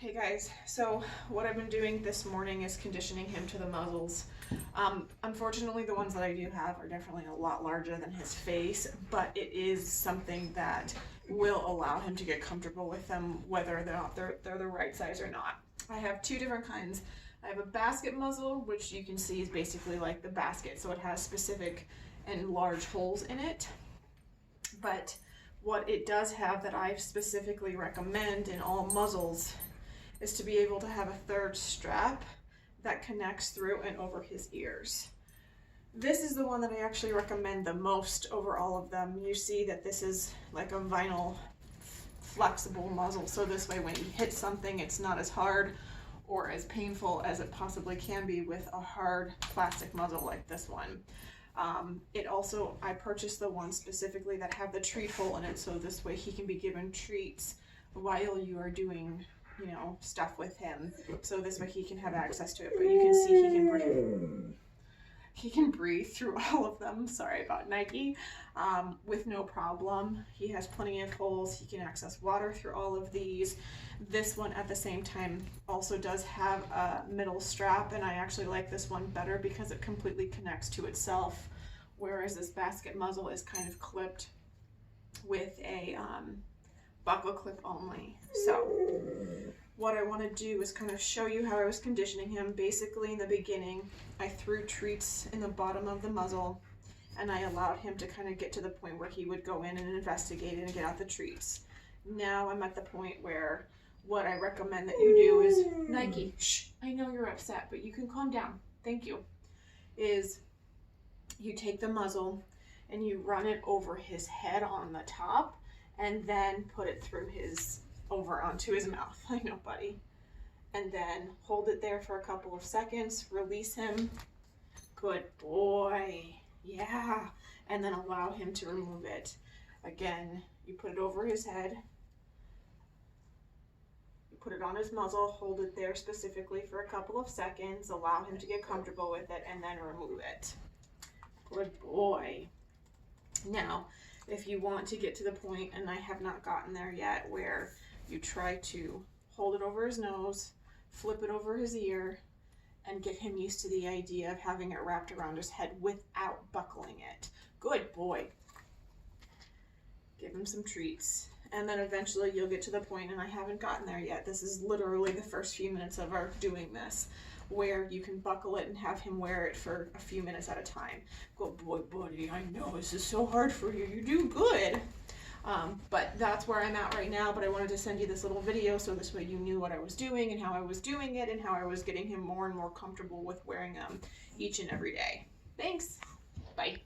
Hey guys, so what I've been doing this morning is conditioning him to the muzzles. Unfortunately, the ones that I do have are definitely a lot larger than his face, but it is something that will allow him to get comfortable with them, whether they're the right size or not. I have two different kinds. I have a basket muzzle, which you can see is basically like the basket, so it has specific and large holes in it. But what it does have that I specifically recommend in all muzzles is to be able to have a third strap that connects through and over his ears. This is the one that I actually recommend the most over all of them. You see that this is like a vinyl flexible muzzle, so this way when he hits something it's not as hard or as painful as it possibly can be with a hard plastic muzzle like this one. I purchased the one specifically that have the treat hole in it, so this way he can be given treats while you are doing, you know, stuff with him. So this way he can have access to it, but you can see he can breathe through all of them. Sorry about Nike. With no problem. He has plenty of holes. He can access water through all of these. This one at the same time also does have a middle strap, and I actually like this one better because it completely connects to itself, whereas this basket muzzle is kind of clipped with a buckle clip only. So what I want to do is kind of show you how I was conditioning him. Basically in the beginning, I threw treats in the bottom of the muzzle and I allowed him to kind of get to the point where he would go in and investigate and get out the treats. Now I'm at the point where what I recommend that you do is, Nike, shh, I know you're upset, but you can calm down. Thank you. Is you take the muzzle and you run it over his head on the top and then put it through over onto his mouth. I know, buddy. And then hold it there for a couple of seconds, release him. Good boy. Yeah. And then allow him to remove it. Again, you put it over his head. You put it on his muzzle, hold it there specifically for a couple of seconds, allow him to get comfortable with it, and then remove it. Good boy. Now, if you want to get to the point, and I have not gotten there yet, where you try to hold it over his nose, flip it over his ear, and get him used to the idea of having it wrapped around his head without buckling it. Good boy. Give him some treats. And then eventually you'll get to the point, and I haven't gotten there yet. This is literally the first few minutes of our doing this, where you can buckle it and have him wear it for a few minutes at a time. Good boy, buddy. I know this is so hard for you. You do good. But that's where I'm at right now, but I wanted to send you this little video so this way you knew what I was doing and how I was doing it and how I was getting him more and more comfortable with wearing them each and every day. Thanks. Bye.